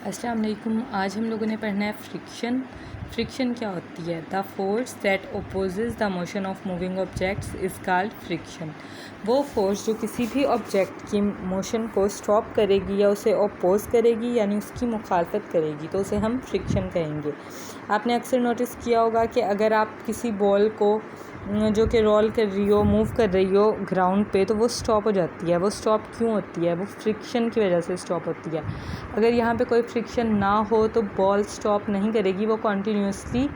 अस्सलाम वालेकुम। आज हम लोगों ने पढ़ना है फ्रिक्शन। फ्रिक्शन क्या होती है? The force that opposes the motion of moving objects is called friction. वो फोर्स जो किसी भी ऑब्जेक्ट की मोशन को स्टॉप करेगी या उसे ओपोज करेगी यानी उसकी मुखालफत करेगी तो उसे हम फ्रिक्शन कहेंगे। आपने अक्सर नोटिस किया होगा कि अगर आप किसी बॉल को जो कि रोल कर रही हो, मूव कर रही हो ग्राउंड पे, तो वो स्टॉप हो जाती है। वो स्टॉप क्यों होती है? वो फ्रिक्शन की वजह से स्टॉप होती है। अगर यहाँ पे कोई फ्रिक्शन ना हो तो बॉल स्टॉप नहीं करेगी, वो कॉन्टीन्यूसली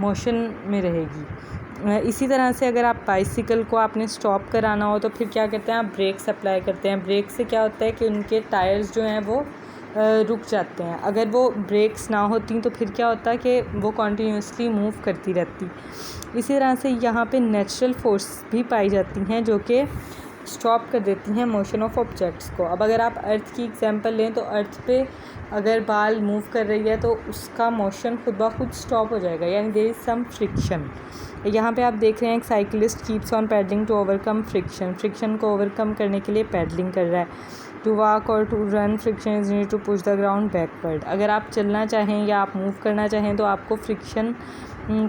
मोशन में रहेगी। इसी तरह से अगर आप बाइसिकल को आपने स्टॉप कराना हो तो फिर क्या करते हैं, आप ब्रेक्स अप्लाई करते हैं। ब्रेक से क्या होता है कि उनके टायर्स जो हैं वो रुक जाते हैं। अगर वो ब्रेक्स ना होती तो फिर क्या होता है कि वो कॉन्टीन्यूसली मूव करती रहती। इसी तरह से यहाँ पे नेचुरल फोर्स भी पाई जाती हैं जो कि स्टॉप कर देती हैं मोशन ऑफ ऑब्जेक्ट्स को। अब अगर आप अर्थ की एग्जांपल लें तो अर्थ पे अगर बाल मूव कर रही है तो उसका मोशन खुद ब खुद स्टॉप हो जाएगा, यानी देयर इज़ सम फ्रिक्शन। यहाँ पे आप देख रहे हैं एक cyclist keeps on pedalling to overcome friction. Friction को ओवरकम करने के लिए पैडलिंग कर रहा है। टू वॉक और to run friction is need to push the ground backward. अगर आप चलना चाहें या आप मूव करना चाहें तो आपको फ्रिक्शन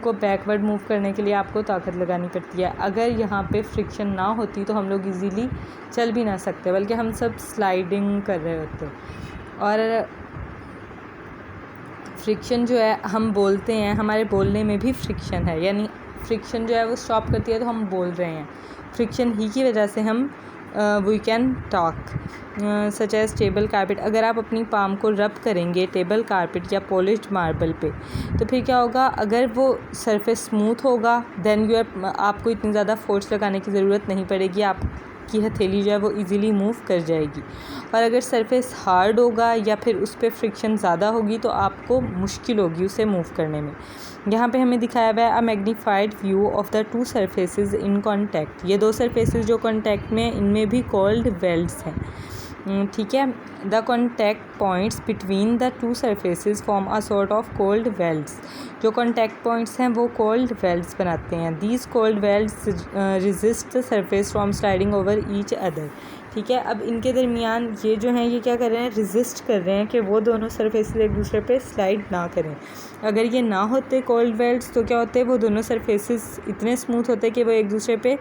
को बैकवर्ड मूव करने के लिए आपको ताकत लगानी पड़ती है। अगर यहाँ पे फ्रिक्शन ना होती तो हम लोग इजीली चल भी ना सकते, बल्कि हम सब स्लाइडिंग कर रहे होते। और फ्रिक्शन जो है हम बोलते हैं, हमारे बोलने में भी फ्रिक्शन है, यानी फ्रिक्शन जो है वो स्टॉप करती है तो हम बोल रहे हैं। फ्रिक्शन ही की वजह से हम we can talk such as table carpet. अगर आप अपनी पाम को रब करेंगे टेबल कारपेट या पॉलिश्ड मार्बल पे तो फिर क्या होगा, अगर वो सरफेस स्मूथ होगा देन आपको इतनी ज़्यादा फोर्स लगाने की ज़रूरत नहीं पड़ेगी, आपकी हथेली जो है वो इजीली मूव कर जाएगी। और अगर सरफेस हार्ड होगा या फिर उस पर फ्रिक्शन ज़्यादा होगी तो आपको मुश्किल होगी उसे मूव करने में। यहाँ पे हमें दिखाया हुआ है a magnified view of the two surfaces in contact. ये दो सरफेसेस जो कॉन्टैक्ट में, इनमें भी कॉल्ड वेल्ड्स हैं, ठीक है। The contact points between the two surfaces form a sort of cold welds. जो कॉन्टैक्ट पॉइंट्स हैं वो कोल्ड वेल्ड्स बनाते हैं। These cold welds resist the surface from sliding over each other, ठीक है। अब इनके दरमियान ये जो हैं ये क्या कर रहे हैं, रेजिस्ट कर रहे हैं कि वो दोनों सरफेसेस एक दूसरे पे स्लाइड ना करें। अगर ये ना होते कोल्ड वेल्ड्स तो क्या होते, वो दोनों सरफेसेस इतने स्मूथ होते कि वो एक दूसरे पे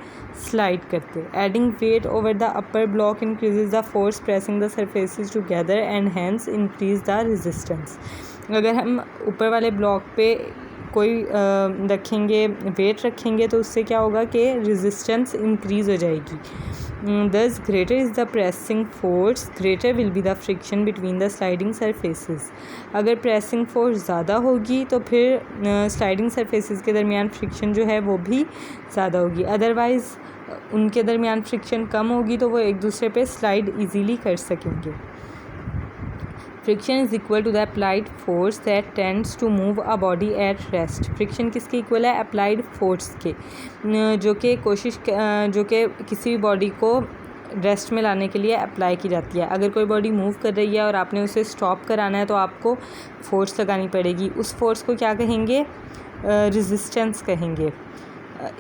स्लाइड करते। Adding weight over the upper block increases the force pressing the surfaces together and hence increase the resistance. अगर हम ऊपर वाले ब्लॉक पे कोई रखेंगे, वेट रखेंगे तो उससे क्या होगा कि रेजिस्टेंस इंक्रीज़ हो जाएगी। Thus greater is the pressing force, greater will be the friction between the sliding surfaces. अगर प्रेसिंग फोर्स ज़्यादा होगी तो फिर स्लाइडिंग सरफेसेस के दरमियान फ्रिक्शन जो है वो भी ज़्यादा होगी। अदरवाइज़ उनके दरमियान फ्रिक्शन कम होगी तो वो एक दूसरे पे स्लाइड इजीली कर सकेंगे। Friction is equal to the applied force that tends to move a body at rest. Friction किसके इक्वल है? अप्लाइड फोर्स के, जो कि किसी भी बॉडी को रेस्ट में लाने के लिए अप्लाई की जाती है। अगर कोई बॉडी मूव कर रही है और आपने उसे स्टॉप कराना है तो आपको फोर्स लगानी पड़ेगी। उस फोर्स को क्या कहेंगे? रेजिस्टेंस कहेंगे।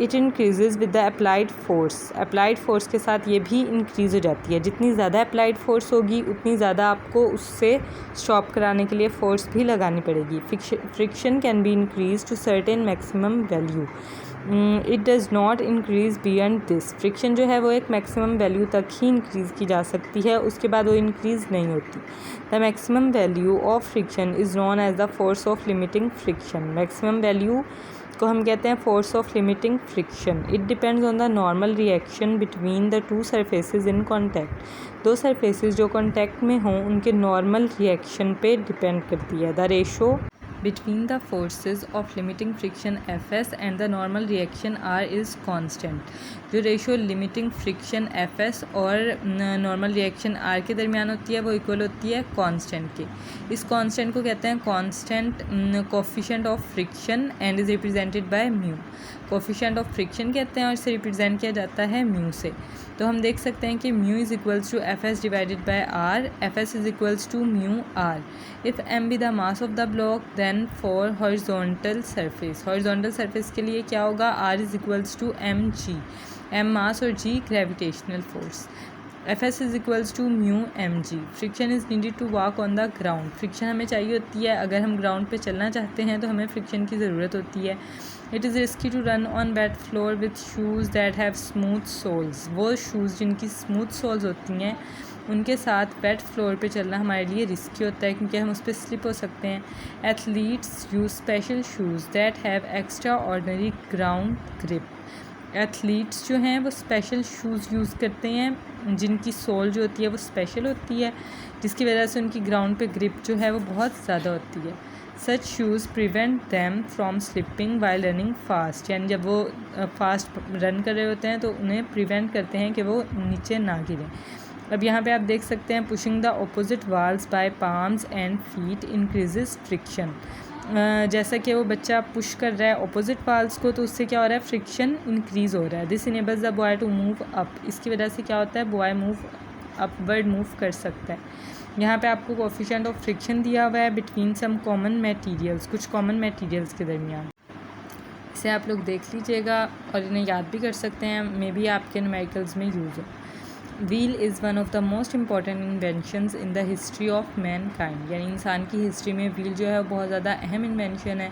It increases with the applied force. Applied force के साथ ये भी इंक्रीज़ हो जाती है। जितनी ज़्यादा अप्लाइड फोर्स होगी उतनी ज़्यादा आपको उससे स्टॉप कराने के लिए फ़ोर्स भी लगानी पड़ेगी। Friction can be increase to certain maximum value, it does not increase beyond this. Friction जो है वो एक मैक्सिमम वैल्यू तक ही इंक्रीज़ की जा सकती है, उसके बाद वो इंक्रीज़ नहीं होती। The maximum value of friction is known as the force of limiting friction. Maximum value को हम कहते हैं force of limiting friction. It depends on the normal reaction between the two surfaces in contact. दो surfaces जो contact में हों उनके normal reaction पे डिपेंड करती है। The ratio between the forces of limiting friction Fs and the normal reaction R is constant। जो ratio limiting friction Fs और नॉर्मल रिएक्शन R के दरमियान होती है वो इक्वल होती है कांस्टेंट के। इस कांस्टेंट को कहते हैं constant coefficient of friction and is represented by mu. Coefficient of friction कहते हैं और इसे रिप्रेजेंट किया जाता है म्यू से। तो हम देख सकते हैं कि mu is equals to Fs divided by R. Fs is equals to mu R. If m be the mass of the block then for horizontal surface, horizontal surface के लिए क्या होगा? R is equals to mg, m mass और g gravitational force. Fs is equals to mu mg। Friction is needed to walk on the ground. Friction हमें चाहिए होती है, अगर हम ग्राउंड पे चलना चाहते हैं तो हमें फ्रिक्शन की ज़रूरत होती है। It is risky to run on wet floor with shoes that have smooth soles. वो शूज़ जिनकी स्मूथ सोल्स होती हैं उनके साथ वेट फ्लोर पे चलना हमारे लिए रिस्की होता है, क्योंकि हम उस पर स्लिप हो सकते हैं। Athletes use special shoes that have extra ordinary ground grip. Athletes जो हैं वो स्पेशल शूज़ यूज़ करते हैं जिनकी सोल जो होती है वो स्पेशल होती है, जिसकी वजह से उनकी ग्राउंड पे ग्रिप जो है वो बहुत ज़्यादा होती है। Such shoes prevent them from slipping while running fast. यानी जब वो फास्ट रन कर रहे होते हैं तो उन्हें प्रिवेंट करते हैं कि वो नीचे ना गिरें। अब यहाँ पे आप देख सकते हैं pushing the opposite walls by palms and feet increases friction. जैसा कि वो बच्चा पुश कर रहा है अपोजिट वाल्स को तो उससे क्या हो रहा है, फ्रिक्शन इंक्रीज़ हो रहा है। This enables the boy to move up. इसकी वजह से क्या होता है, बॉय मूव अपवर्ड मूव कर सकता है। यहाँ पे आपको कोफिशिएंट ऑफ फ्रिक्शन दिया हुआ है बिटवीन सम कॉमन मटेरियल्स, कुछ कॉमन मटेरियल्स के दरमियान। इसे आप लोग देख लीजिएगा और इन्हें याद भी कर सकते हैं, मे बी आपके न्यूमेरिकल्स में यूज़ हो। Wheel is one of the most important inventions in the history of man kind. यानी इंसान की हिस्ट्री में व्हील जो है वो बहुत ज़्यादा अहम इन्वेंशन है,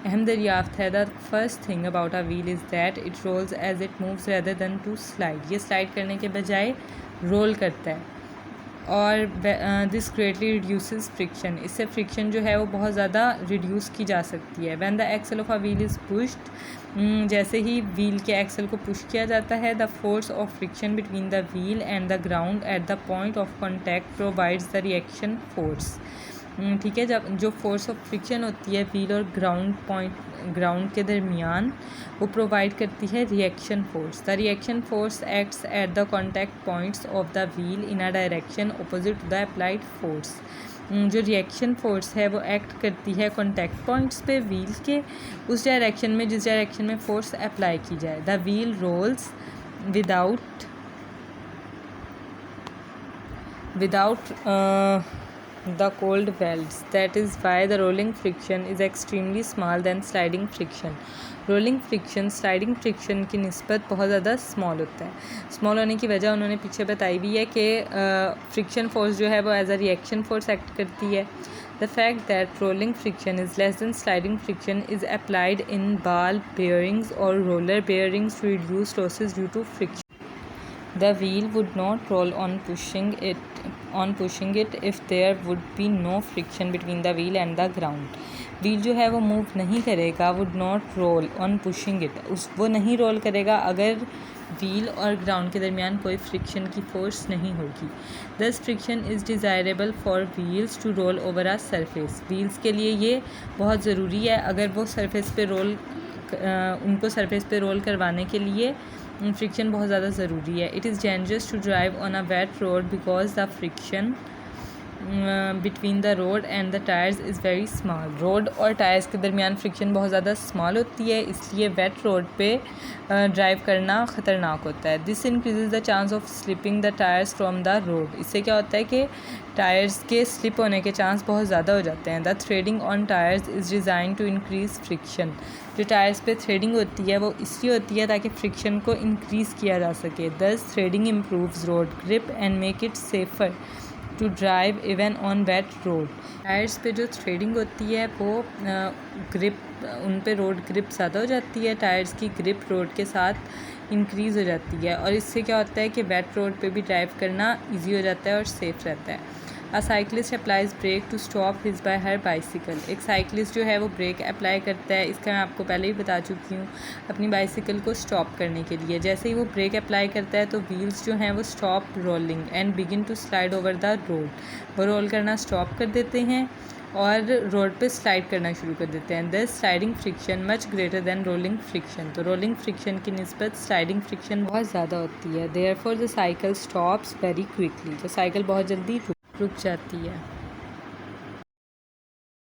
अहम दरियाफ्त है। The first thing about a wheel is that it rolls as it moves rather than to slide. ये स्लाइड करने के बजाय रोल करता है और दिस ग्रेटली रिड्यूसेस फ्रिक्शन। इससे फ्रिक्शन जो है वो बहुत ज़्यादा रिड्यूस की जा सकती है। When the axle of a wheel is pushed, जैसे ही व्हील के एक्सल को पुश किया जाता है, the force of friction between the wheel and the ground at the point of contact provides the reaction force. ठीक है, जब जो फोर्स ऑफ फ्रिक्शन होती है व्हील और ग्राउंड के दरमियान, वो प्रोवाइड करती है reaction force. The reaction force acts at the contact points of the wheel in a direction opposite to the applied force. जो रिएक्शन फोर्स है वो एक्ट करती है कॉन्टैक्ट पॉइंट्स पे व्हील के, उस डायरेक्शन में जिस डायरेक्शन में फोर्स अप्लाई की जाए। The wheel rolls without the cold welds. That is why the rolling friction is extremely small than sliding friction. Rolling friction sliding friction की निस्बत बहुत ज़्यादा स्मॉल होता है। स्मॉल होने की वजह उन्होंने पीछे बताई भी है कि फ्रिक्शन फोर्स जो है वो as a reaction force act करती है। The fact that rolling friction is less than sliding friction is applied in ball bearings और roller bearings to reduce losses due to friction. The wheel would not roll on pushing it if there would be no friction between the wheel and the ground. Wheel जो है वो move नहीं करेगा, would not roll on pushing it, वो नहीं role करेगा अगर wheel और ग्राउंड के दरमियान कोई फ्रिक्शन की फोर्स नहीं होगी। Thus friction is desirable for wheels to roll over a surface. Wheels के लिए ये बहुत ज़रूरी है, अगर वो सरफेस पे उनको सरफेस पे रोल करवाने के लिए फ्रिक्शन बहुत ज़्यादा ज़रूरी है। It is dangerous to drive on a wet road because the friction between the road and the tyres is very small. Road और टायर्स के दरमियान फ्रिक्शन बहुत ज़्यादा स्मॉल होती है, इसलिए वेट रोड पे ड्राइव करना ख़तरनाक होता है। This increases the chance of slipping the tyres from the road. इससे क्या होता है कि टायर्स के स्लिप होने के चांस बहुत ज़्यादा हो जाते हैं। The threading on tyres is design to increase friction. जो टायर्स पे थ्रेडिंग होती है वो इसलिए होती है ताकि फ्रिक्शन को इंक्रीज़ किया जा सके। This threading improves road grip and make it safer to drive even on wet road. Tyres पे जो थ्रेडिंग होती है वो उन पे रोड ग्रिप ज़्यादा हो जाती है, टायर्स की ग्रिप रोड के साथ इंक्रीज़ हो जाती है और इससे क्या होता है कि वेट रोड पे भी ड्राइव करना ईजी हो जाता है और सेफ़ रहता है। A cyclist applies brake to stop his by her bicycle. एक साइक्लिस्ट जो है वो ब्रेक अप्लाई करता है, इसका मैं आपको पहले ही बता चुकी हूँ, अपनी बाइसिकल को स्टॉप करने के लिए। जैसे ही वो ब्रेक अप्लाई करता है तो व्हील्स जो हैं वो stop rolling and begin to slide over the road. वो रोल करना स्टॉप कर देते हैं और रोड पे स्लाइड करना शुरू कर देते हैं। दस sliding friction much greater than rolling friction. तो रोलिंग फ्रिक्शन की निस्बत स्लाइडिंग फ्रिक्शन बहुत ज़्यादा होती है। Therefore the cycle stops very quickly. तो साइकिल बहुत जल्दी रुक जाती है।